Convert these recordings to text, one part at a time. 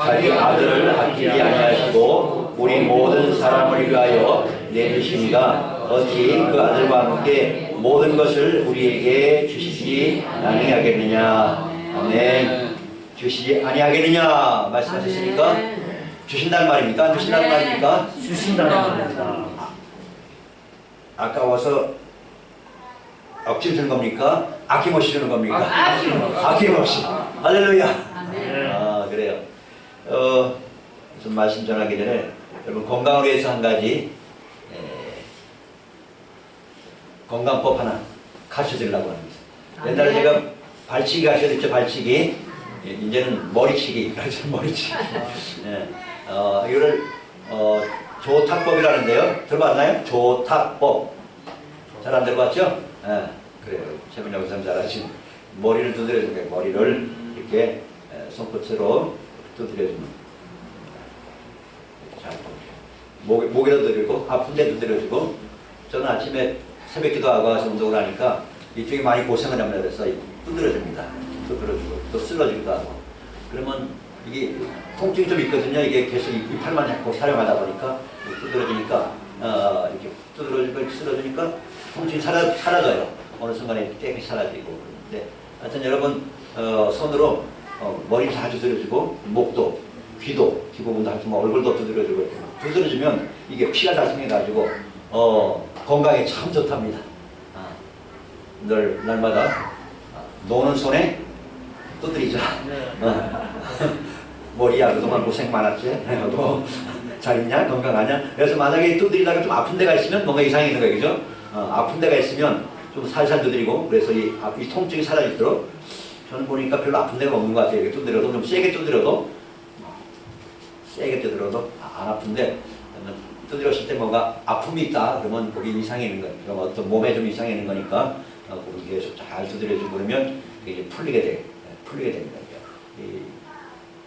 자기 아들을 아끼지 아니하시고 우리 모든 사람을 위하여 내주시니가 어찌 그 아들과 함께 모든 것을 우리에게 주시지 아니하겠느냐. 아멘. 주시지 아니하겠느냐 말씀하셨으니까 주신다는 말입니까? 안 주신다는 말입니까? 주신다는 말입니다. 아까워서 억지로 주는 겁니까? 아낌없이 주는 겁니까? 아낌없이. 할렐루야. 아, 그래요. 좀 말씀 전하기 전에 여러분 건강을 위해서 한 가지 건강법 하나 가르쳐드리려고 합니다. 옛날에 제가 발치기 가르쳐드렸죠. 발치기. 이제는 머리치기. 머리치기. 이거를 조탁법이라는데요. 들어봤나요? 조탁법. 잘 안 들어봤죠? 그래요. 최민영 선생님 잘 아시죠? 머리를 두드려주는 거예요. 머리를 이렇게 손끝으로 두드려주는. 자, 목에도 두드리고 아픈 데 두드려주고. 저는 아침에 새벽 기도하고 와서 운동을 하니까 이쪽이 많이 고생을 합니다. 그래서 두드려줍니다. 두드려주고 또 쓸어주기도 하고. 그러면 이게 통증이 좀 있거든요. 이게 계속 이 팔만 자꾸 사용하다 보니까 두드려주니까 이렇게 두드려주고 쓸어주니까 통증이 사라져요. 어느 순간에 깨끗이 사라지고. 그런데 하여튼 여러분 손으로 머리 자주 두드려주고 목도 귀도 귀부분도 하여튼 얼굴도 두드려주고 이렇게 두드려주면 이게 피가 달성해가지고 건강에 참 좋답니다. 날마다 노는 손에 두드리자. 머리야 그동안 고생 많았지? 너 잘 있냐? 건강하냐? 그래서 만약에 두드리다가 좀 아픈 데가 있으면 뭔가 이상이 있는 거예요. 그죠? 아픈 데가 있으면 좀 살살 두드리고 그래서 이 통증이 사라지도록 저는 보니까 별로 아픈 데가 없는 것 같아요. 이렇게 두드려도 좀 세게 두드려도 안 아픈데 두드렸을 때 뭔가 아픔이 있다 그러면 거기 이상이 있는 거예요. 그럼 어떤 몸에 좀 이상이 있는 거니까 거기 계속 잘 두드려주고 그러면 이게 풀리게 됩니다.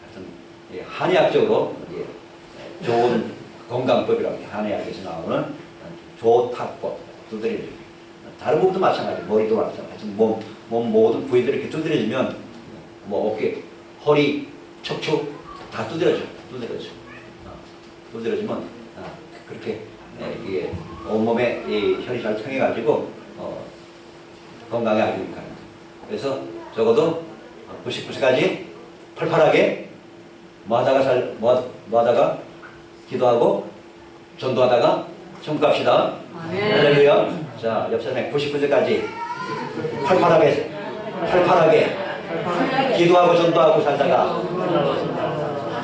하여튼 한의학적으로 좋은 건강법이라고 한의학에서 나오는 조탁법 두드려주기. 다른 부분도 마찬가지, 머리도 마찬가지. 몸 모든 부위들 이렇게 두드려주면 뭐 어깨, 허리, 척추 다 두드려주면 그렇게 이게 온몸에 이 혈이 잘 통해가지고 건강에 아주 유익합니다. 그래서 적어도 90까지 팔팔하게 뭐하다가 기도하고 전도하다가 천국 갑시다. 할렐루야. 자, 옆 사람에 99세까지 팔팔하게 기도하고 전도하고 살다가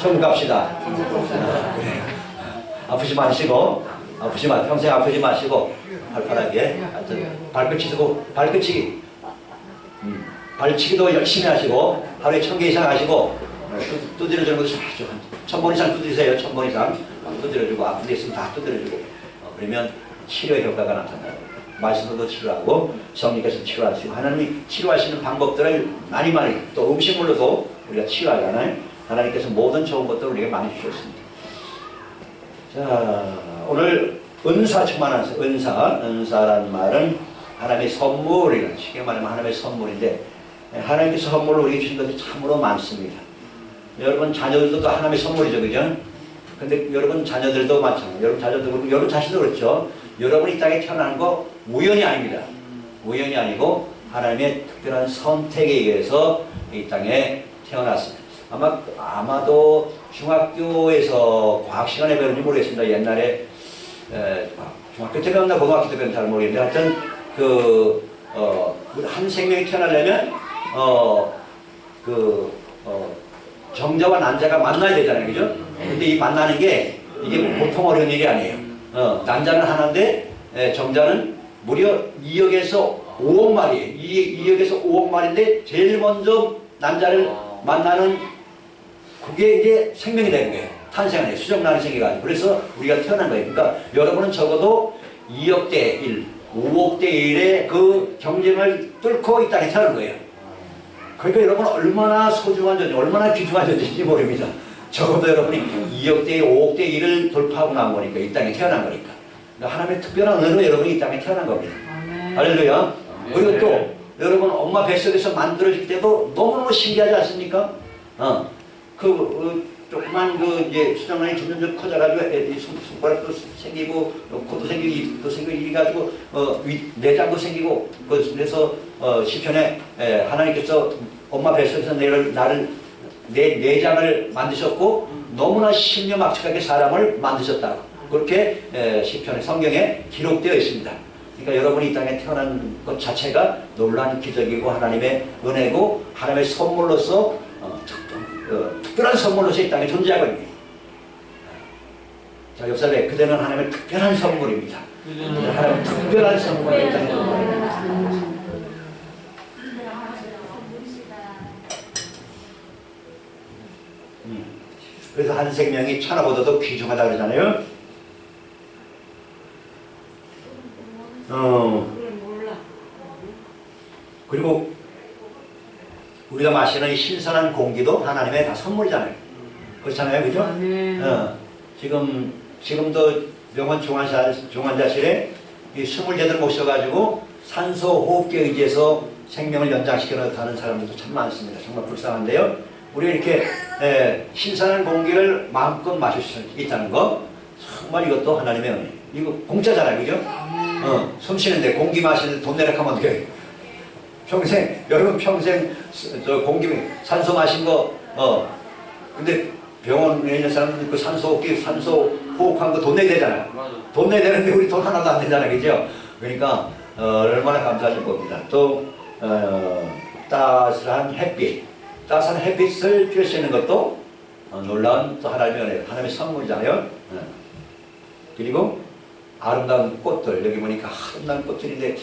천국 갑시다. 그래요. 아프지 마시고 평생 아프지 마시고 팔팔하게 하여튼 발치기도 열심히 하시고 하루에 1000개 이상 하시고 두드려주는 것도 아주 1000번 이상 두드리세요. 1000번 이상 두드려주고 아픈 데 있으면 다 두드려주고 그러면 치료의 효과가 나타나요. 말씀으로도 치료하고 성령께서 치료하시고 하나님이 치료하시는 방법들을 많이 또 음식물로도 우리가 치료하잖아요. 하나님께서 모든 좋은 것들을 우리에게 많이 주셨습니다. 자, 오늘 은사 충만한 은사라는 말은 하나님의 선물이라 쉽게 말하면 하나님의 선물인데 하나님께서 선물을 우리에게 주신 것이 참으로 많습니다. 여러분 자녀들도 하나님의 선물이죠, 그죠? 근데 여러분 자녀들도 마찬가지예요. 여러분 자녀도 그렇고 여러분 자신도 그렇죠. 여러분이 이 땅에 태어난 거 우연이 아닙니다. 우연이 아니고 하나님의 특별한 선택에 의해서 이 땅에 태어났습니다. 아마도 중학교에서 과학 시간에 배웠는지 모르겠습니다. 옛날에 중학교 때 배웠나 고등학교 때 배웠는지 잘 모르겠는데 하여튼 한 생명이 태어나려면 정자와 난자가 만나야 되잖아요, 그죠? 근데 이 만나는 게 이게 보통 어려운 일이 아니에요. 난자는 하나인데 정자는 무려 2억에서 5억 마리예요. 2억에서 5억 마리인데 제일 먼저 난자를 만나는 그게 이제 생명이 되는 거예요. 탄생하는 수정란이 생겨가지고. 그래서 우리가 태어난 거예요. 그러니까 여러분은 적어도 2억 대 1, 5억 대 1의 그 경쟁을 뚫고 이 땅에 태어난 거예요. 그러니까 여러분은 얼마나 소중한 존재, 얼마나 귀중한 존재인지 모릅니다. 적어도 여러분이 2억 대 1, 5억 대 1을 돌파하고 나온 거니까, 이 땅에 태어난 거니까. 그러니까 하나님의 특별한 은혜로 여러분이 이 땅에 태어난 겁니다. 할렐루야. 그리고 또 여러분 엄마 뱃속에서 만들어질 때도 너무너무 신기하지 않습니까? 조그만 이제 수정란이 점점 커져가지고 손가락도 생기고 코도 생기고 입도 생기고 이래가지고 내장도 생기고 그래서 시편에 하나님께서 엄마 뱃속에서 나를 내 내장을 만드셨고 너무나 신묘막측하게 사람을 만드셨다고 그렇게 시편의 성경에 기록되어 있습니다. 그러니까 여러분이 이 땅에 태어난 것 자체가 놀라운 기적이고 하나님의 은혜고 하나님의 선물로서 특별한 선물로서 이 땅에 존재하고 있습니다. 자, 옆사람에 그대는 하나님의 특별한 선물입니다. 하나님의 특별한 선물이 이 땅에 존재합니다. 그래서 한 생명이 천하보다도 귀중하다 그러잖아요. 그리고 우리가 마시는 이 신선한 공기도 하나님의 다 선물이잖아요. 그렇잖아요, 그죠? 지금도 병원 중환자실에 이 숨을 제대로 못 쉬어가지고 산소 호흡기에 의지해서 생명을 연장시켜 나가는 사람들도 참 많습니다. 정말 불쌍한데요. 우리가 이렇게 신선한 공기를 마음껏 마실 수 있다는 거 정말 이것도 하나님의 은혜. 이거 공짜잖아요, 그죠? 숨 쉬는데 공기 마시는데 돈 내라 하면 어떻게 해요? 여러분 평생 공기 산소 마신 거 근데 병원에 있는 사람들 그 산소 호흡한 거 돈 내야 되잖아요. 돈 내야 되는데 우리 돈 하나도 안 되잖아요, 그죠? 그러니까 얼마나 감사하실 겁니다. 또 따스한 햇빛을 쬐 수 있는 것도 놀라운 또 하나님의 은혜, 하나님의 선물이잖아요. 그리고 아름다운 꽃들, 여기 보니까 아름다운 꽃들인데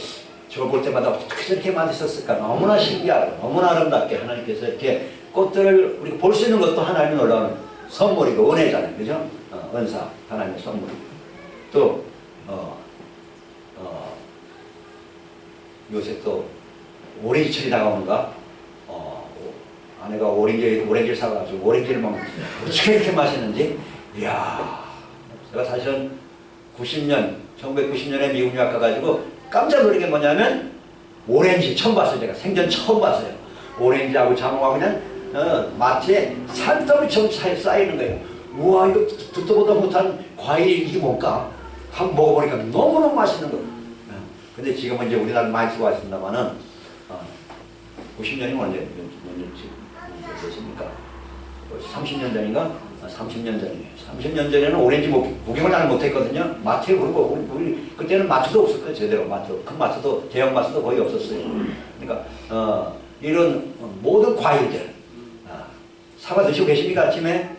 저걸 볼 때마다 어떻게 저렇게 만드셨을까? 너무나 신기하고 너무나 아름답게 하나님께서 이렇게 꽃들을 우리가 볼 수 있는 것도 하나님의 놀라운 선물이고 은혜잖아요, 그죠? 은사, 하나님의 선물. 또 요새 또 오렌지철이 다가오는가? 아내가 오렌지를 사가지고 오렌지를 막 어떻게 이렇게 마시는지, 이야, 제가 사실은 1990년에 미국 유학 가가지고 깜짝 놀란 게 뭐냐면 오렌지 처음 봤어요. 제가 생전 처음 봤어요. 오렌지하고 자몽하고 그냥 마트에 산더미처럼 쌓이는 거예요. 우와, 이거 듣도 보도 못한 과일 이게 뭘까? 한번 먹어보니까 너무너무 맛있는 거예요. 근데 지금은 이제 우리나라 많이 쓰고 있습니다만은 90년이면 언제 됐습니까? 30년 전인가? 30년 전이에요. 30년 전에는 오렌지 구경을 잘 못했거든요. 마트에 그러고 우리 그때는 마트도 없었거든요. 제대로 큰 마트도 대형 마트도 거의 없었어요. 그러니까 이런 모든 과일들 사과 드시고 계십니까? 아침에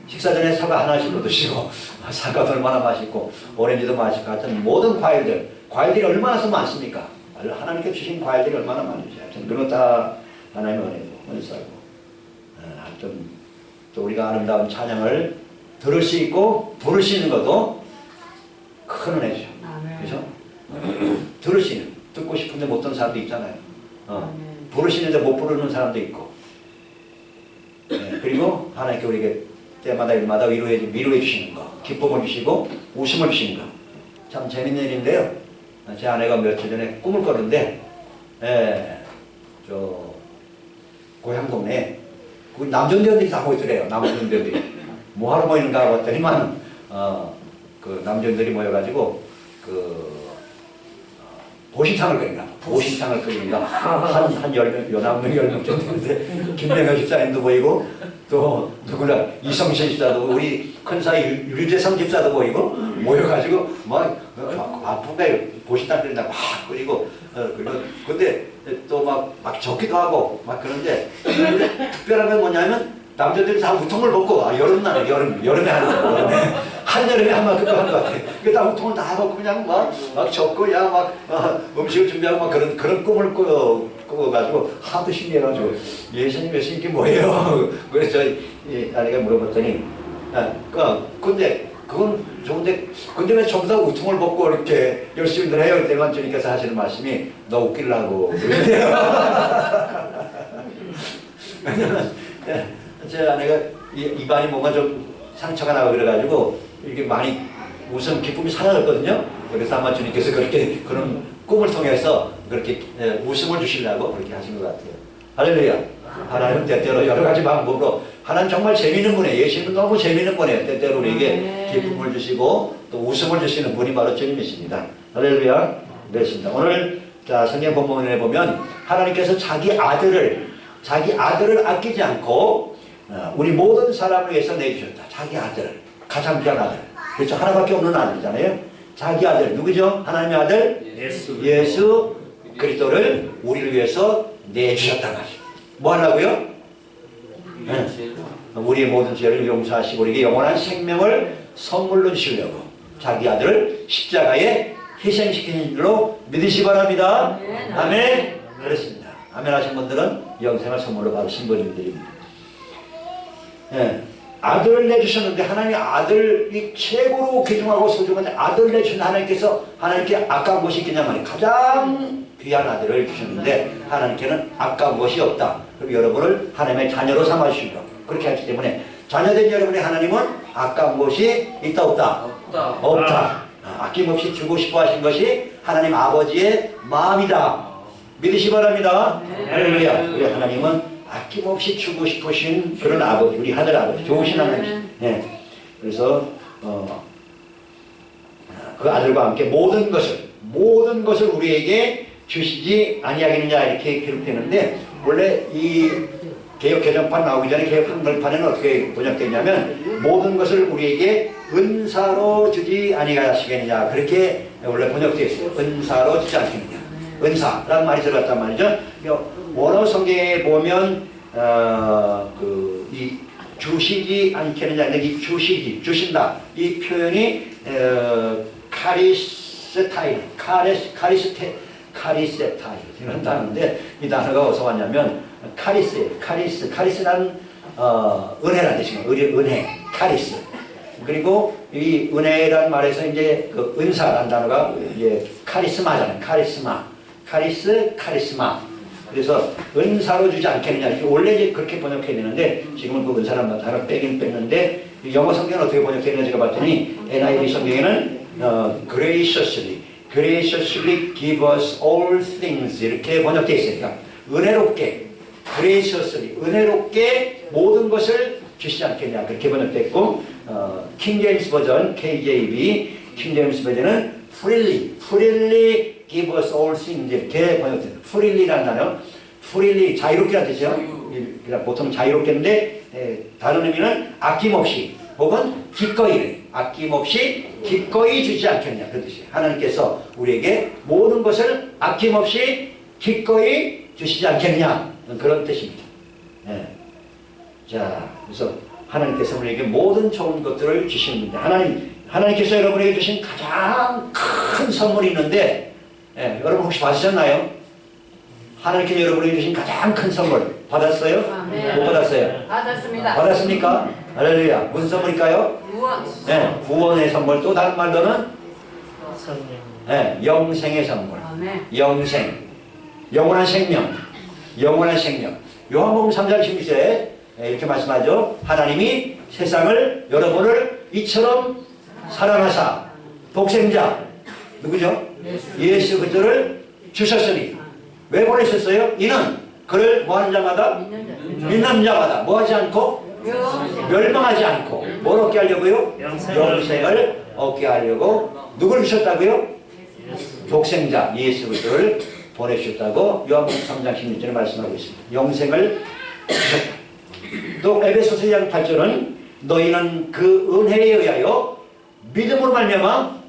식사 전에 사과 하나씩 드시고 사과도 얼마나 맛있고 오렌지도 맛있고 하여튼 모든 과일들이 얼마나 더 많습니까? 하나님께 주신 과일들이 얼마나 많은지 하여튼 그런 거 다 하나님의 은혜고 은사고 하여튼 또 우리가 아름다운 찬양을 들을 수 있고 부를 수 있는 것도 큰 은혜죠. 그렇죠? 들을 수 있는, 듣고 싶은데 못 듣는 사람도 있잖아요. 부를 수 있는데 못 부르는 사람도 있고. 그리고 하나님께 우리에게 때마다 일마다 위로해 주시는 거, 기쁨을 주시고 웃음을 주시는 거. 참 재밌는 일인데요. 제 아내가 며칠 전에 꿈을 꿨는데 저 고향 동네에 그 남전대원들이 다 모이더래요. 남전대원들이 뭐하러 모이는가 봤더니만 그 남전들이 모여가지고 보신탕을 끓인다. 보신탕을 끓인다. 한 10명, 연합명 10명 정도 되는데 김명현 집사님도 보이고 또 누구나 이성신 집사도 우리 큰사이 유재성 집사도 보이고 모여가지고 막 아프게 보신탕 끓인다 막 끓이고 근데 또 막 적기도 하고 막 그런데 특별한 건 뭐냐면 남자들이 다 우통을 벗고 여름날에 여름에 하는 거예요. 한여름에 한번 그거 하는 것 같아. 다 우통을 다 벗고 그냥 막 적고 음식을 준비하고 막 그런 꿈을 꾸어가지고 하도 신기해가지고 예수님 이게 뭐예요? 그래서 아내가 물어봤더니 근데 그건 좋은데 근데 왜 전부 다 우통을 벗고 이렇게 열심히들 해요? 그때만 주님께서 하시는 말씀이 너 웃기려고 그러세요. 제 아내가 입안이 뭔가 좀 상처가 나고 그래가지고 이렇게 많이 웃음 기쁨이 사라졌거든요. 그래서 아마 주님께서 그런 꿈을 통해서 그렇게 웃음을 주시려고 그렇게 하신 것 같아요. 할렐루야. 하나님은 때때로 여러 가지 방법으로 하나님 정말 재미있는 분이에요. 예수님은 너무 재미있는 분이에요. 때때로 우리에게 기쁨을 주시고 또 웃음을 주시는 분이 바로 주님이십니다. 할렐루야. 그렇습니다. 오늘 자 성경 본문에 보면 하나님께서 자기 아들을 아끼지 않고 우리 모든 사람을 위해서 내주셨다. 자기 아들, 가장 귀한 아들. 그렇죠. 하나밖에 없는 아들이잖아요. 자기 아들 누구죠? 하나님의 아들 예수 그리스도를 우리를 위해서 내주셨단 말이에요. 뭐 하려고요? 네. 우리의 모든 죄를 용서하시고 우리에게 영원한 생명을 선물로 주시려고 자기 아들을 십자가에 희생시키는 줄로 믿으시 바랍니다. 아멘. 그렇습니다. 아멘 하신 분들은 영생을 선물로 받으신 분들입니다. 네. 아들을 내주셨는데 하나님의 아들이 최고로 귀중하고 소중한 아들을 내주신 하나님께서 하나님께 아까운 것이 있겠냐 말이에요. 가장 귀한 아들을 주셨는데 하나님께는 아까운 것이 없다. 그럼 여러분을 하나님의 자녀로 삼아주시고 그렇게 하기 때문에 자녀된 여러분의 하나님은 아까운 것이 있다 없다? 없다. 아낌없이 주고 싶어 하신 것이 하나님 아버지의 마음이다. 믿으시 바랍니다. 할렐루야. 우리 하나님은 아낌없이 주고 싶으신 그런 아버지, 우리 하늘 아버지, 좋으신 하나님. 네. 그래서 그 아들과 함께 모든 것을 우리에게 주시지 아니하겠느냐 이렇게 기록되는데 원래 이 개역 개정판 나오기 전에 개역 한글판에는 어떻게 번역됐냐면 모든 것을 우리에게 은사로 주지 아니하시겠느냐 그렇게 원래 번역되어 있어요. 은사로 주지 않겠느냐. 은사라는 말이 들어갔단 말이죠. 원어 성경에 보면 이 주시지 않겠느냐, 이 주신다 이 표현이 카리세타일 이런 단어인데 이 단어가 어디서 왔냐면 카리스라는 은혜라는 뜻이에요. 은혜, 카리스. 그리고 이 은혜라는 말에서 이제 그 은사라는 단어가 이제 카리스마잖아요. 카리스마. 그래서 은사로 주지 않겠느냐. 원래 이제 그렇게 번역했는데 지금은 그 은사라는 단어 빼긴 뺐는데 영어 성경은 어떻게 번역했는지 제가 봤더니 NIV 성경에는 graciously give us all things 이렇게 번역되어 있어요. 그러니까 은혜롭게 은혜롭게 모든 것을 주시지 않겠냐 그렇게 번역됐고 킹제임스 버전 KJV 킹제임스 버전은 freely give us all things 이렇게 번역됩니다. freely라는 단어 freely 자유롭게라는 뜻이죠. 보통 자유롭게인데 다른 의미는 아낌없이 혹은 기꺼이 주지 않겠냐 그런 뜻이에요. 하나님께서 우리에게 모든 것을 아낌없이 기꺼이 주시지 않겠냐 그런 뜻입니다. 네. 자, 그래서 하나님께서 우리에게 모든 좋은 것들을 주시는데 하나님께서 여러분에게 주신 가장 큰 선물이 있는데 여러분 혹시 받으셨나요? 하나님께서 여러분에게 주신 가장 큰 선물 받았어요? 네. 못 받았어요? 받았습니다. 받았습니까? 할렐루야. 무슨 선물일까요? 구원. 네, 구원의 선물. 또 다른 말로는 네, 영생의 선물. 영생. 영원한 생명. 요한복음 3장 16절에 이렇게 말씀하죠. 하나님이 세상을 여러분을 이처럼 사랑하사 독생자 누구죠? 예수 그리스도를 주셨으니 왜 보내셨어요? 이는 그를 뭐하는 자마다? 믿는 자마다 뭐하지 않고? 멸망하지 않고 뭘 얻게 하려고요? 영생을 얻게 하려고 누구를 주셨다고요? 독생자 예수 그리스도를 보내주셨다고 요한복음 3장 16절에 말씀하고 있습니다. 영생을 주셨다. 또 에베소서 2장 8절은 너희는 그 은혜에 의하여 믿음으로 말미암아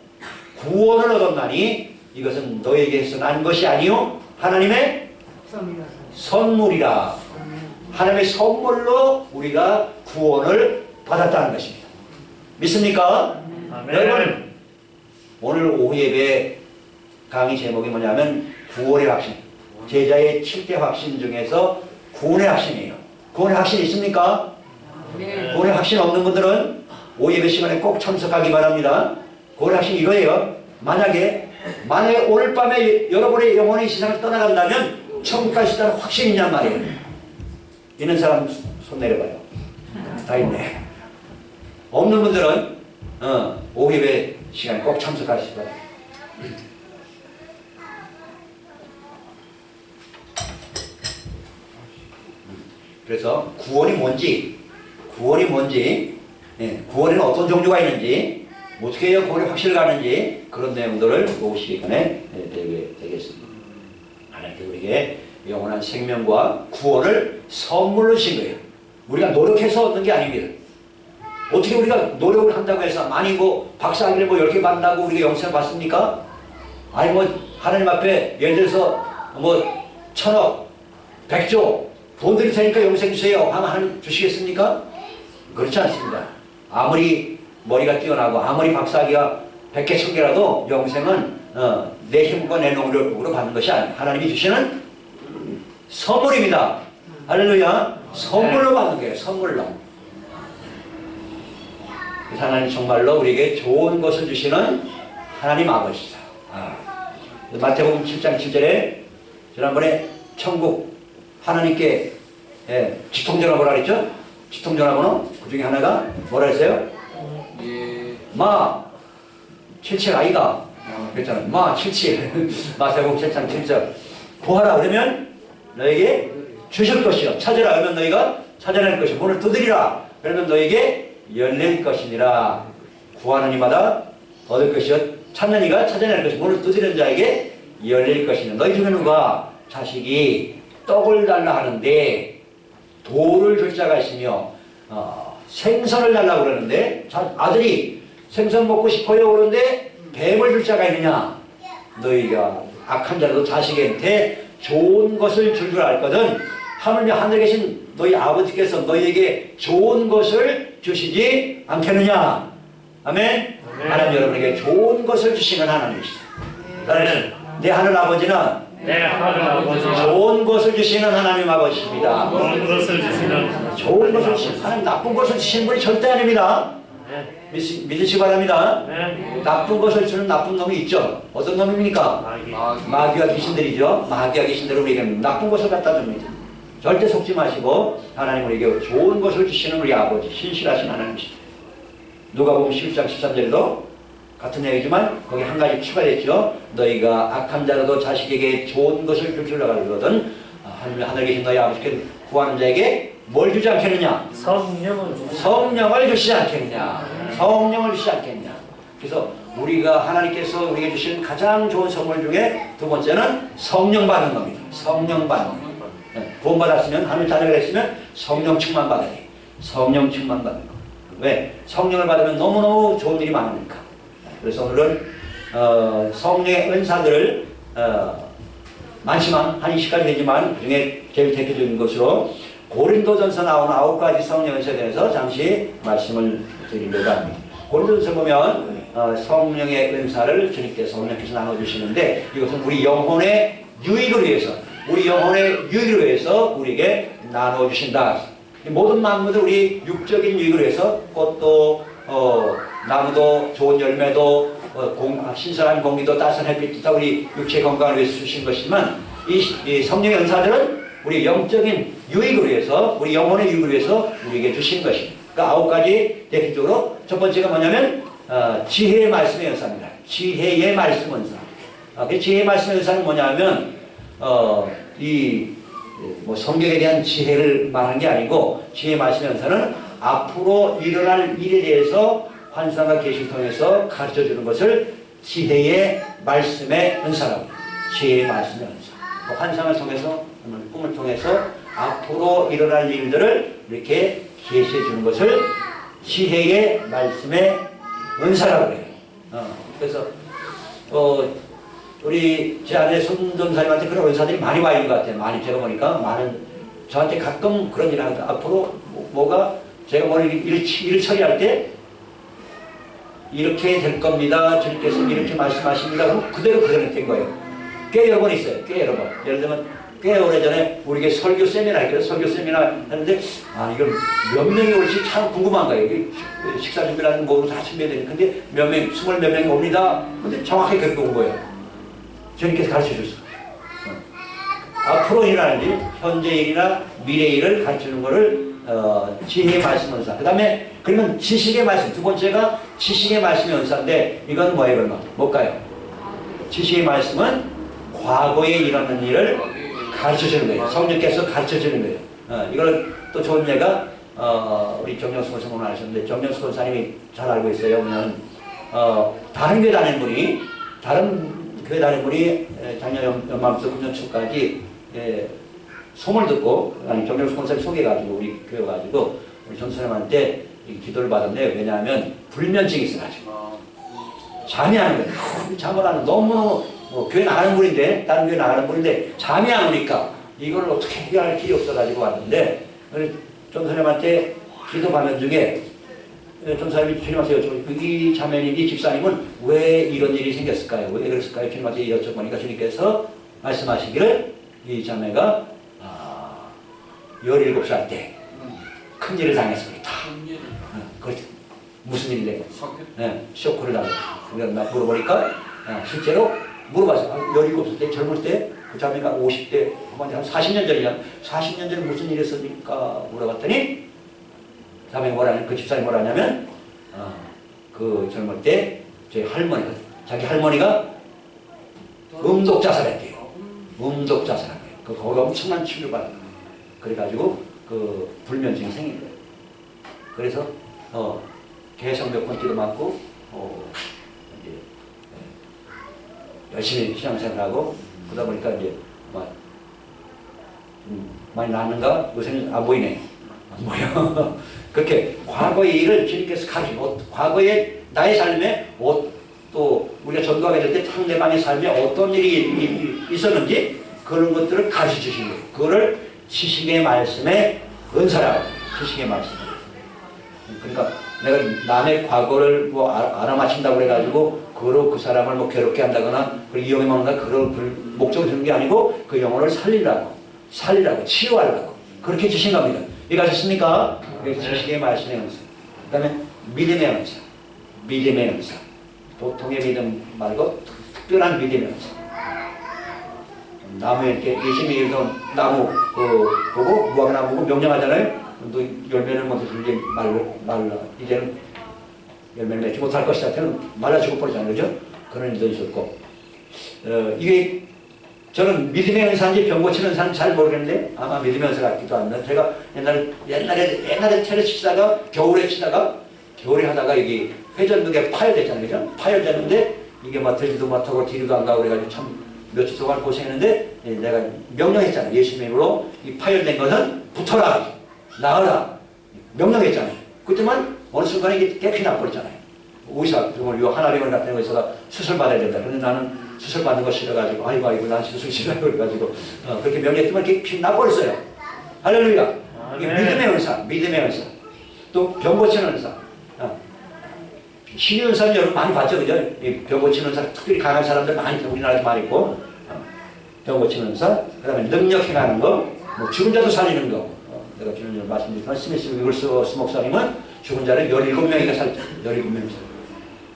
구원을 얻었나니 이것은 너희에게서 난 것이 아니요 하나님의 선물이라. 하나님의 선물로 우리가 구원을 받았다는 것입니다. 믿습니까? 여러분 오늘 오후 예배 강의 제목이 뭐냐면 구원의 확신. 제자의 7대 확신 중에서 구원의 확신이에요. 구원의 확신 있습니까? 네. 구원의 확신 없는 분들은 오후 예배 시간에 꼭 참석하기 바랍니다. 구원의 확신 이거예요. 만약에 오늘 밤에 여러분의 영혼이 세상을 떠나간다면 천국 갈 수 있다는 확신이 있냔 말이에요. 있는 사람 손 내려봐요. 다 있네. 없는 분들은 오후 예배 시간에 꼭 참석하시기 바랍니다. 그래서 구원이 뭔지 구원이 뭔지, 구원에는 어떤 종류가 있는지, 어떻게 해야 구원에 확실히 가는지 그런 내용들을 보고 시간에 되겠습니다. 하나님께서 우리에게 영원한 생명과 구원을 선물로 주신 거예요. 우리가 노력해서 얻는 게 아닙니다. 어떻게 우리가 노력을 한다고 해서 많이 뭐 박사학위를 뭐 10개 받는다고 우리가 영생을 받습니까? 아니 뭐 하나님 앞에 예를 들어서 뭐 1000억, 100조 돈 드릴 테니까 영생 주세요 하면 하나님 주시겠습니까? 그렇지 않습니다. 아무리 머리가 뛰어나고 아무리 박사학위가 100개, 1000개라도 영생은 내 힘과 내 노력으로 받는 것이 아니에요. 하나님이 주시는 선물입니다. 할렐루야. 선물로 받는 거예요. 선물로. 하나님 정말로 우리에게 좋은 것을 주시는 하나님 아버지다. 마태복음 7장 7절에 지난번에 천국 하나님께 직통전화번호 그랬죠? 직통전화번호 그 중에 하나가 뭐라 했어요? 마 77 아이가 그랬잖아요. 마 77 마태복음 7장 7절 구하라 그러면 너에게 주실 것이요 찾으라 그러면 너희가 찾아낼 것이요 문을 두드리라 그러면 너에게 열릴 것이니라. 구하는 이마다 얻을 것이요 찾는 이가 찾아낼 것이요 문을 두드리는 자에게 열릴 것이니 너희 중에 누가 자식이 떡을 달라 하는데 돌을 줄 자가 있으며 생선을 달라고 그러는데 아들이 생선 먹고 싶어요 그러는데 뱀을 줄 자가 있느냐. 너희가 악한 자라도 자식한테 좋은 것을 줄 줄 알거든 하물며 하늘에 계신 너희 아버지께서 너희에게 좋은 것을 주시지 않겠느냐. 아멘. 하나님 여러분에게 좋은 것을 주시는 하나님이시다. 내 하늘 아버지는 좋은 것을 주시는 하나님 아버지입니다. 좋은 것을 주시는 하나님 나쁜 것을 주시는 분이 절대 아닙니다. 믿으시기 바랍니다. 나쁜 것을 주는 나쁜 놈이 있죠. 어떤 놈입니까? 마귀와 귀신들이죠. 마귀와 귀신들은 우리에게 나쁜 것을 갖다 줍니다. 절대 속지 마시고 하나님 우리에게 좋은 것을 주시는 우리 아버지 신실하신 하나님이시다. 누가복음 11장 13절에도 같은 얘기지만 거기 한 가지 추가됐죠. 너희가 악한 자라도 자식에게 좋은 것을 줄 줄 알거든 하늘에 계신 너희 아버지께 구하는 자에게 뭘 주지 않겠느냐? 성령을 주시지 않겠느냐? 성령을 주시지 않겠느냐? 그래서 우리가 하나님께서 우리에게 주신 가장 좋은 선물 중에 두 번째는 성령 받는 겁니다. 성령 받는 것. 구원 받았으면 하나님 자녀가 됐으면 성령 충만 받아야 돼. 성령 충만 받는 거. 왜? 성령을 받으면 너무너무 좋은 일이 많으니까. 그래서 오늘은 성령의 은사들을 많지만 한 20가지 되지만 그중에 제일 대표적인 것으로 고린도전서 나오는 9가지 성령 은사에 대해서 잠시 말씀을 드리려고 합니다. 고린도전서 보면 성령의 은사를 주님께서 성령께서 나눠주시는데 이것은 우리 영혼의 유익을 위해서 우리에게 나눠주신다. 모든 만물들 우리 육적인 유익을 위해서 꽃도 나무도 좋은 열매도 신선한 공기도 따스한 햇빛도 다 우리 육체 건강을 위해서 주신 것이지만 이 성령의 은사들은 우리 영적인 유익을 위해서 우리 영혼의 유익을 위해서 우리에게 주신 것입니다. 그러니까 9가지 대표적으로 첫 번째가 뭐냐면 지혜의 말씀의 은사입니다. 지혜의 말씀 은사. 그 지혜의 말씀의 은사는 뭐냐면 성경에 대한 지혜를 말한 게 아니고 지혜의 말씀의 은사는 앞으로 일어날 일에 대해서 환상과 계시를 통해서 가르쳐주는 것을 지혜의 말씀의 은사라고 합니다. 지혜의 말씀의 은사. 환상을 통해서 꿈을 통해서 앞으로 일어날 일들을 이렇게 계시해 주는 것을 지혜의 말씀의 은사라고 해요. 그래서 우리 제 아내 손전사님한테 그런 은사들이 많이 와 있는 것 같아요. 많이 제가 보니까 많은 저한테 가끔 그런 일을 하거든요. 앞으로 뭐가 제가 뭐 일을 처리할 때 이렇게 될 겁니다. 주님께서 이렇게 말씀하십니다. 그럼 그대로 된 거예요. 꽤 여러 번 있어요. 꽤 여러 번. 예를 들면 꽤 오래전에 우리에게 설교 세미나 했거든요. 설교 세미나 했는데 이걸 몇 명이 올지 참 궁금한 거예요. 식사 준비라는 거로 다 준비해야 되는데 근데 몇 명, 20몇 명이 옵니다. 근데 정확하게 그렇게 온 거예요. 주님께서 가르쳐 줬어요. 앞으로 일어날 일, 현재 일이나 미래 일을 가르치는 거를 지혜의 말씀 은사. 그 다음에 그러면 지식의 말씀. 두 번째가 지식의 말씀의 은사인데 이건 뭐예요 그러면? 뭘까요? 지식의 말씀은 과거에 일어난 일을 가르쳐 주는 거예요. 성령께서 가르쳐 주는 거예요. 이걸 또 좋은 예가 우리 정영수 권사님 오늘 하셨는데, 정영수 권사님이 잘 알고 있어요. 그냥, 다른 교회 다니는 분이 작년 연말부터 금년 초까지 소문을 듣고, 아니, 정영수 권사님 소개해가지고, 우리 교회 가지고, 우리 전수님한테 기도를 받았는데, 왜냐하면 불면증이 있어가지고. 잠이 안 오는 거예요. 잠을 안 오는, 너무, 교회 나가는 분인데, 다른 교회 나가는 분인데, 잠이 안 오니까, 이걸 어떻게 해결할 길이 없어가지고 왔는데, 전수님한테 기도 받는 중에, 전사님이 주님한테 여쭤보니까, 이 자매님이 집사님은 왜 이런 일이 생겼을까요? 왜 그랬을까요? 주님한테 여쭤보니까 주님께서 말씀하시기를, 이 자매가 17살 때 큰일을 당했습니다. 그렇죠. 무슨 일인데? 쇼크를 당했어요. 우리가 물어보니까 실제로 물어봤어요. 17살 때 젊을 때 그 자매가 50대 한 40년 전이야. 40년 전에 무슨 일이 있었습니까? 물어봤더니 자매가 뭐라냐, 그 집사님이 뭐라냐면 그 젊을 때 저희 할머니가, 자기 할머니가 음독 자살했대요. 음독 자살한 거예요. 거기 엄청난 치료를 받은 거예요. 그래가지고 그 불면증이 생긴 거예요. 그래서 계속 몇 번 기도 맞고 이제 열심히 신앙생활하고 그러다 보니까 이제 많이 나았는가? 요새는 안 보이네. 안 보여. 그렇게 과거의 일을 주님께서 가르치고, 과거의 나의 삶에 또 우리가 전도하게 될 때 상대방의 삶에 어떤 일이 있었는지 그런 것들을 가르쳐 주신 거예요. 그거를 지식의 말씀에 은사라고. 지식의 말씀. 그러니까 내가 남의 과거를 알아맞힌다고 그래가지고 그거로 그 사람을 괴롭게 한다거나 이용해 먹는다, 그런 목적을 주는 게 아니고 그 영혼을 살리라고, 치유하려고 그렇게 주신 겁니다. 이해가셨습니까? 지식의 말씀의 은사. 그 다음에 믿음의 은사. 믿음의 은사. 보통의 믿음 말고 특별한 믿음의 은사. 나무에 이렇게 열심히 일던 나무 보고 무화과나무 보고 명령하잖아요. 또 열매를 먼저 들지 말라. 이제는 열매를 맺지 못할 것이다. 말라 죽어버리잖아요. 그죠? 그런 일도 있었고. 이게 저는 믿음의 은사인지 병 고치는 은사는 잘 모르겠는데 아마 믿음의 은사 같기도 합니다. 제가 옛날에 테레 치다가 겨울에 하다가 여기 회전목에 파열됐잖아요. 그죠? 파열됐는데 이게 들지도 못하고 뒤로도 안 가고 그래가지고 참 며칠 동안 고생했는데 내가 명령했잖아요. 예수님의 이름으로 이 파열된 것은 붙어라, 나으라 명령했잖아요. 그때만 어느 순간에 이게 깨끗이 나버렸잖아요. 의사, 요 하나병원 같은 곳에서 수술 받아야 된다. 그런데 나는 수술 받는 거 싫어가지고 아이고 난 수술 싫어요. 그래가지고 그렇게 명령했지만 이렇게 나버렸어요. 할렐루야. 이게 믿음의 은사, 믿음의 은사. 또 병 고치는 은사. 신의 은사는 여러분 많이 봤죠, 그죠? 병 고치는 은사, 특별히 강한 사람들 많이 우리나라에서 많이 있고, 병 고치는 은사, 그 다음에 능력 행하는 거, 죽은 자도 살리는 거. 내가 지난주에 말씀드렸지만 스미스 위글스 목사님은 죽은 자를 17명이나 살렸죠. 17명이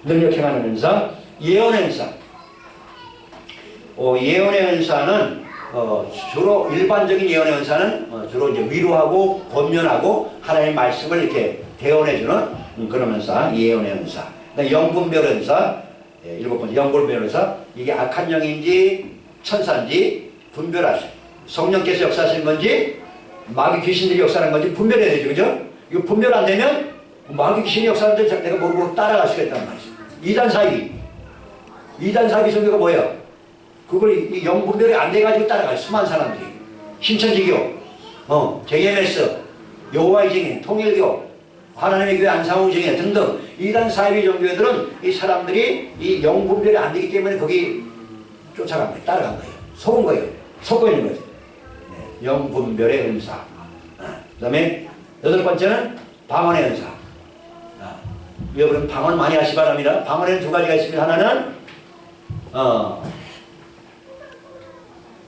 능력 행하는 은사, 예언의 은사. 예언의 은사는 주로 일반적인 예언의 은사는 주로 이제 위로하고 권면하고 하나님의 말씀을 이렇게 대언해주는 그런 은사, 예언의 은사. 영분별 은사, 7번째 영분별 은사. 이게 악한 영인지 천사인지 분별하세요. 성령께서 역사하시는 건지 마귀 귀신들이 역사하는 건지 분별해야 되죠, 그죠? 이거 분별 안 되면 마귀 귀신이 역사하는데 내가 모르고 따라갈 수가 있단 말이죠. 이단 사기 종교가 뭐예요? 그걸 영분별이 안 돼가지고 따라가요. 수많은 사람들이. 신천지교, JMS, 여호와의 증인, 통일교, 하나님의 교회 안상홍 증인 등등 이단 사이비 종교들은 이 사람들이 이 영분별이 안 되기 때문에 거기 쫓아간 거예요. 따라간 거예요. 속은 거예요. 속고 있는 거죠. 네. 영분별의 은사. 그 다음에 8번째는 방언의 은사. 여러분 방언 많이 하시 바랍니다. 방언에는 2가지가 있습니다. 하나는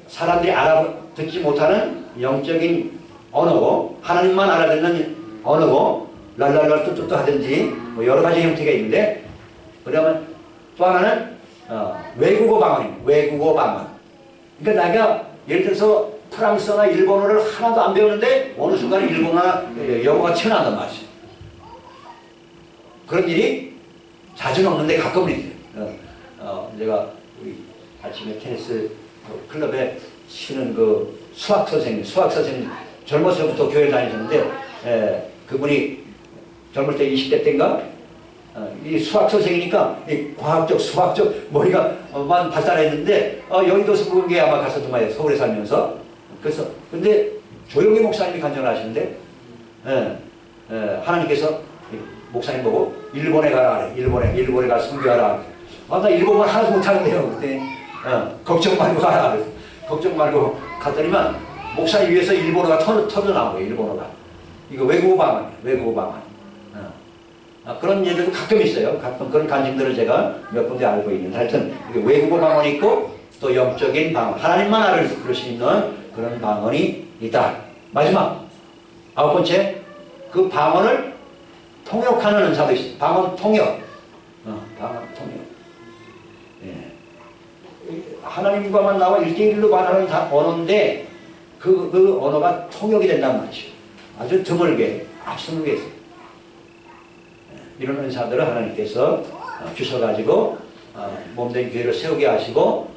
사람들이 알아듣지 못하는 영적인 언어고 하나님만 알아듣는 언어고 랄랄랄 뚜뚜뚜 하든지 여러 가지 형태가 있는데 그러면 또 하나는 외국어 방언입니다. 외국어 방언. 그러니까 내가 예를 들어서 프랑스어나 일본어를 하나도 안 배우는데 어느 순간에 일본어나 영어가 튀어나온단 말이죠. 그런 일이 자주는 없는데 가끔은 있어요. 제가 우리 아침에 테니스 클럽에 쉬는 그 수학 선생님 젊었을 때부터 교회를 다니셨는데 그분이 젊을 때 20대 때인가 이 수학 선생이니까 이 과학적 수학적 머리가만 발달했는데 여의도 수국에 아마 갔었던 거예요. 서울에 살면서. 그래서 근데 조용히 목사님이 간증하시는데 하나님께서 목사님 보고 일본에 가라 그래. 일본에 가서 선교하라. 나 일본말 하나도 못하는데요. 그때 걱정 말고 가라. 걱정 말고 갔더니만 목사님 위해서 일본어가 터져나온 거예요. 일본어가. 이거 외국어 방언. 그런 예들도 가끔 있어요. 가끔 그런 간증들을 제가 몇 군데 알고 있는데 하여튼 외국어 방언이 있고 또 영적인 방언, 하나님만 알을 수 있는 그런 방언이 있다. 마지막 9번째, 그 방언을 통역하는 은사도 있어요. 방언 통역. 방언 통역. 예. 하나님과만 나와 1대1로 말하는 언어인데 그 언어가 통역이 된단 말이죠. 아주 드물게, 앞서는 있어요. 이런 은사들을 하나님께서 주셔가지고 몸된 교회를 세우게 하시고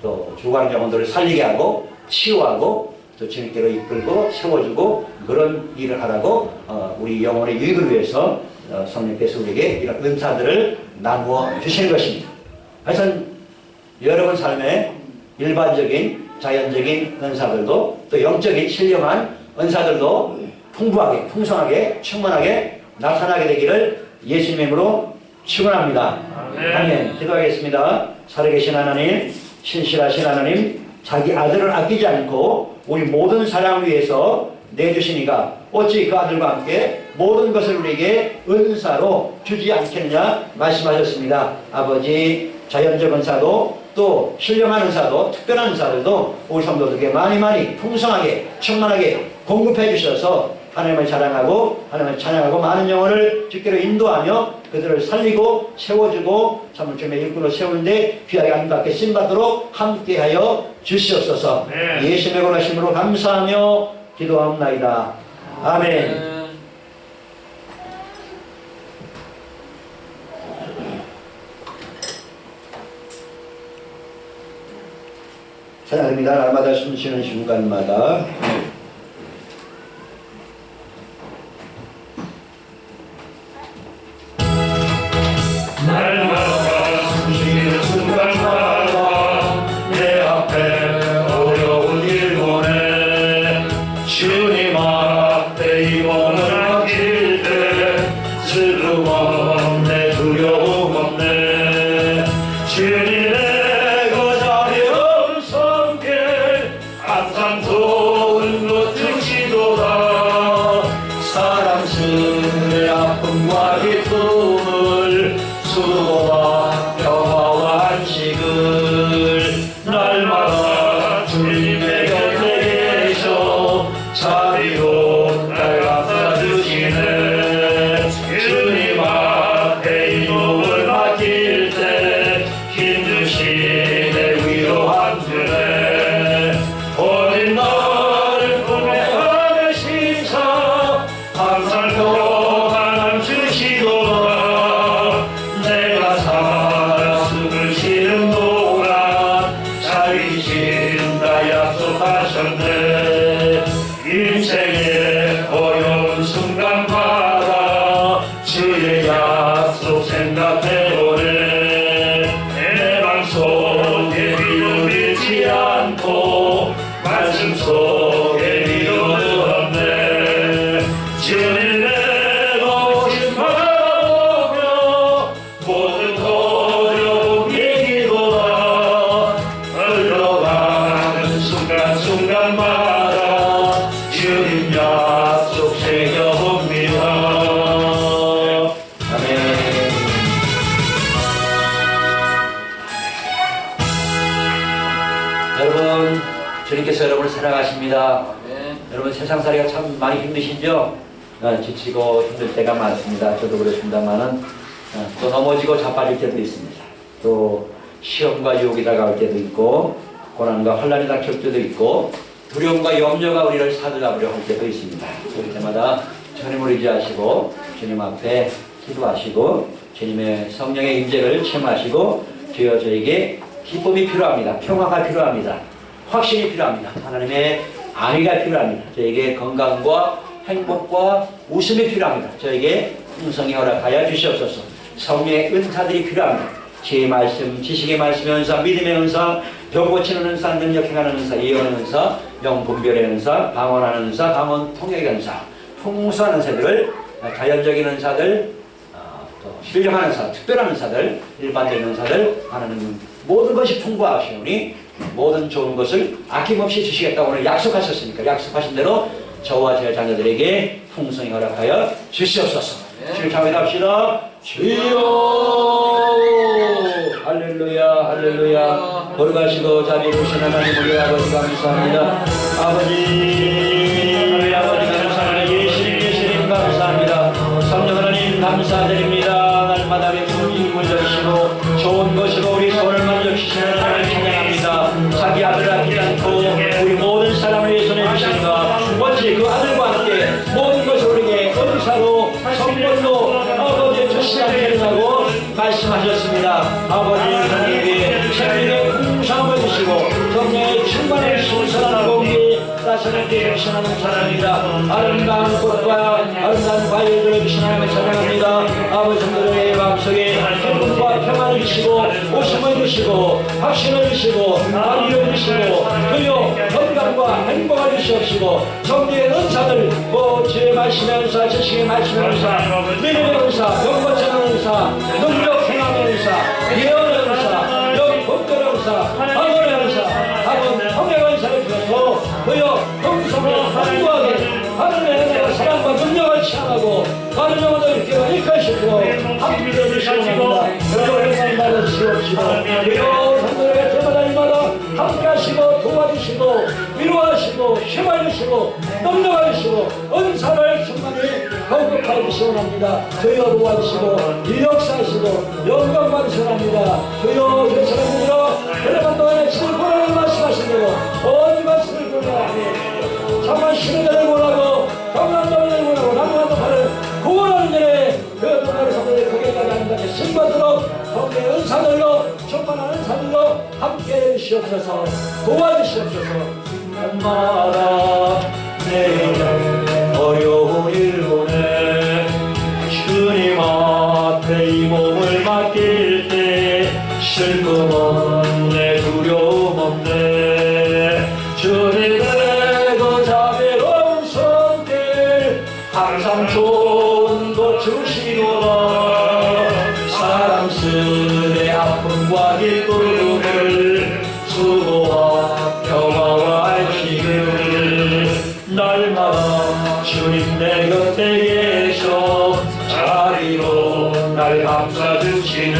또 주관 영혼들을 살리게 하고 치유하고 또 주님께로 이끌고 세워주고 그런 일을 하라고 우리 영혼의 유익을 위해서 성령께서 우리에게 이런 은사들을 나누어 주시는 것입니다. 하여튼 여러분 삶에 일반적인 자연적인 은사들도 또 영적인 신령한 은사들도 풍부하게 풍성하게 충만하게 나타나게 되기를 예수님의 이름으로 축원합니다. 아멘. 기도하겠습니다. 살아계신 하나님, 신실하신 하나님, 자기 아들을 아끼지 않고 우리 모든 사람을 위해서 내주시니까 어찌 그 아들과 함께 모든 것을 우리에게 은사로 주지 않겠느냐 말씀하셨습니다. 아버지, 자연적 은사도 또 신령한 은사도 특별한 은사들도 우리 성도들에게 많이 풍성하게 충만하게 공급해 주셔서 하나님을 자랑하고 하나님을 찬양하고 많은 영혼을 주께로 인도하며 그들을 살리고 세워주고 참을 주님의 일꾼으로 세우는데 귀하게 안받게 쓰임받도록 함께하여 주시옵소서. 예수님의 권하심으로 감사하며 기도하옵나이다. 아멘. 찬양합니다. 날마다 숨쉬는 순간마다 날마다 숨쉬는 순간마다 내 앞에 어려운 일 보내 주님 앞에 이 몸을 맡길 때 슬픔 없네 두려움 없네 주님의 그 자비로운 손길 항상 좋은 것 주시도다 사랑스레 아픔과 기쁨을 수고와 평화와 안식을 날마다 주님의 곁에 계셔 자비로 날 감싸주시네 주님 앞에 이 몸을 맡길 때 힘주시네 위로한 주네 어린 나를 구매하는 신사 항상 평안함 주시도다 내가 살아 숨을 쉬는 동안 잘 계신다 약속하셨네 인생의 어려운 순간마다 주의 약속 생각해보네 내 맘속에 믿음 잃지 않고 말씀 속에 믿음을 얻네 주님 내가 오신 바라보며 모든 어려움 얘기보다 흘러가는 순간순간마다 주님 약속 새겨봅니다. 아멘. 여러분, 주님께서 여러분을 사랑하십니다. 여러분 세상살이가 참 많이 힘드시죠? 지치고 힘들 때가 많습니다. 저도 그렇습니다만은 또 넘어지고 자빠질 때도 있습니다. 또 시험과 유혹이 다가올 때도 있고 고난과 환난이 닥칠 때도 있고 두려움과 염려가 우리를 사로잡으려 할 때도 있습니다. 그럴 때마다 주님을 의지하시고 주님 앞에 기도하시고 주님의 성령의 임재를 체험하시고 주여 저에게 기쁨이 필요합니다. 평화가 필요합니다. 확신이 필요합니다. 하나님의 안위가 필요합니다. 저에게 건강과 행복과 웃음이 필요합니다. 저에게 풍성히 허락하여 주시옵소서. 성령의 은사들이 필요합니다. 지혜의 말씀, 지식의 말씀의 은사, 믿음의 은사, 병 고치는 은사, 능력 행하는 은사, 예언의 은사, 영 분별의 은사, 방언하는 은사, 방언 통역의 은사, 풍성한 은사들을 자연적인 은사들, 또 신령한 은사, 특별한 은사들, 일반적인 은사들, 하나님 모든 것이 풍부하시오니 모든 좋은 것을 아낌없이 주시겠다고 오늘 약속하셨으니까 약속하신 대로 저와 제 자녀들에게 풍성히 허락하여 주시옵소서. 실천합니다. 합시다. 주여 할렐루야 할렐루야. 거룩하시고 자비로우신 하나님 우리 아버지 감사합니다. 아버지 감사합니다. 예수님 감사합니다. 성령 하나님 감사드립니다. 날마다 베푸는 물려주시고 좋은 것으로 우리 손을 만져주시는 하나님 찬양합니다. 자기 아들 아끼지 않고 우리 모든 사람을 위해서 내주신다. 어찌 그 아들과 함께 모든 것을 우리에게 은사로 선물로 아버지의 주시라고 해달라고 말씀하셨습니다. 아버지 하나님께 생명의 풍성함을 주시고 성령의 충만을 신선한 공기 따스한 게 주시는 사랑입니다. 아름다운 꽃과 아름다운 과일들을 주시는 하나님을 찬양합니다. 아버지들의 마음속에 기쁨과 평안을 주시고 웃음을 주시고 확신을 주시고 안위를 주시고 그요 건강과 행복을 주시옵시고 성령의 은사들 주의 말씀의 은사, 지식의 말씀의 은사, 믿음의 은사, 병고치는 은사, 능력 행함의 은사, 예언의 은사, 영 분별의 은사, 방언의 은사, 방언 통역의 은사를 주셔서 그요 평성을 풍부하게 하늘의 은혜와 사랑과 능력을 취하고 다른 영혼을 이끌시고 함께 해주시옵니다. 여러분의 말을 주시옵시고 그요 성도의 때마다 일마다 함께 하시고 도와주시고 위로하시고 힘을 넘겨가 주시고 은사를 충만히 공급하여 주시옵나이다. 주여 도와주시고 역사하시고 영광 받으시옵나이다. 주여 예수님으로 그러면 너의 친을 보라는 말씀하신 대로 온 말씀을 보라하니 참만 신뢰를 원하고 경란을 원하고 남한도 팔을 구원하는 일에 그 동아리 성도의 고개까지 하는다면 신받도록 성의 은사들로 충만한 은사들로 함께해 주시옵소서. 도와주시옵소서. 날마다 내 어려운 일본에 주님 앞에 이 몸을 맡길 때 슬픔 없네 두려움 없네 주님 내고 자비로운 손길 항상 좋은 것 주시노라. 사랑스레 아픔과 기쁨을 수고와 평화와 희을 날마다 주님 내 곁에 계셔 자비로 날 감싸주시네.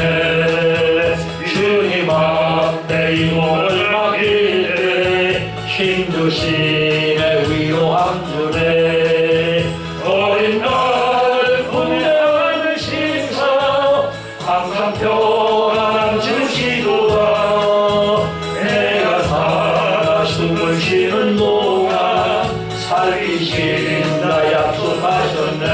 주님 앞에 이 몸을 맡길 때 힘주시네 위로함 주네. 어린 날 분명한 신사 항상 평안 주시도다. 내가 살아 숨을 쉬는 동안 살리신다 약속하셨네.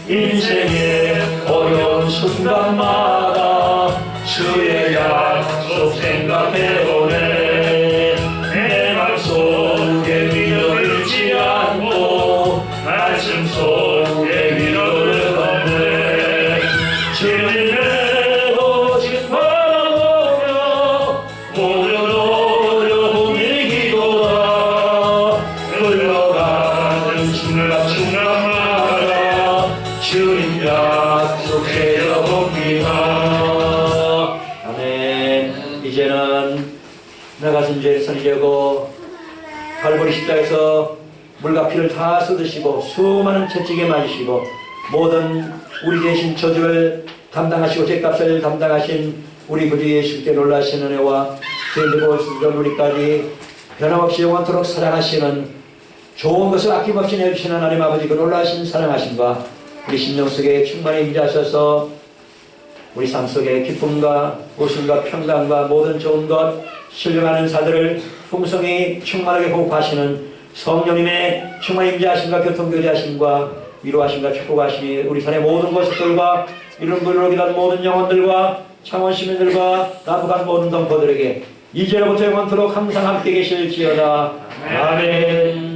인생의 어려운 순간마다 주의 약속 생각해보네. 내 맘속에 믿음을 잃지 않고 말씀 속에 믿음을 얻네. 주님의 오직 바라보며 모든 어려움 이기도다. 흘러가는 순간순간마다 주님 약속해요 봅니다. 아멘. 이제는 나 가슴 죄를 선이려고 갈보리 십자에서 물과 피를 다 쏟으시고 수많은 채찍에 맞으시고 모든 우리 대신 저주를 담당하시고 죄값을 담당하신 우리 구주 예수께 놀라신 은혜와 죄인되고 쓰던 우리까지 변함없이 영원토록 사랑하시는 좋은 것을 아낌없이 내주시는 하나님 아버지 그 놀라신 사랑하심과 우리 심령 속에 충만히 임재하셔서 우리 삶 속에 기쁨과 웃음과 평강과 모든 좋은 것 신령한 은사들을 풍성히 충만하게 공급하시는 성령님의 충만 임재하심과 교통교제하심과 위로하심과 축복하심이 우리 산의 모든 것들과 이런 불로 기다린 모든 영혼들과 창원 시민들과 남북한 모든 동포들에게 이제로부터 영원토록 항상 함께 계실지어다. 아멘.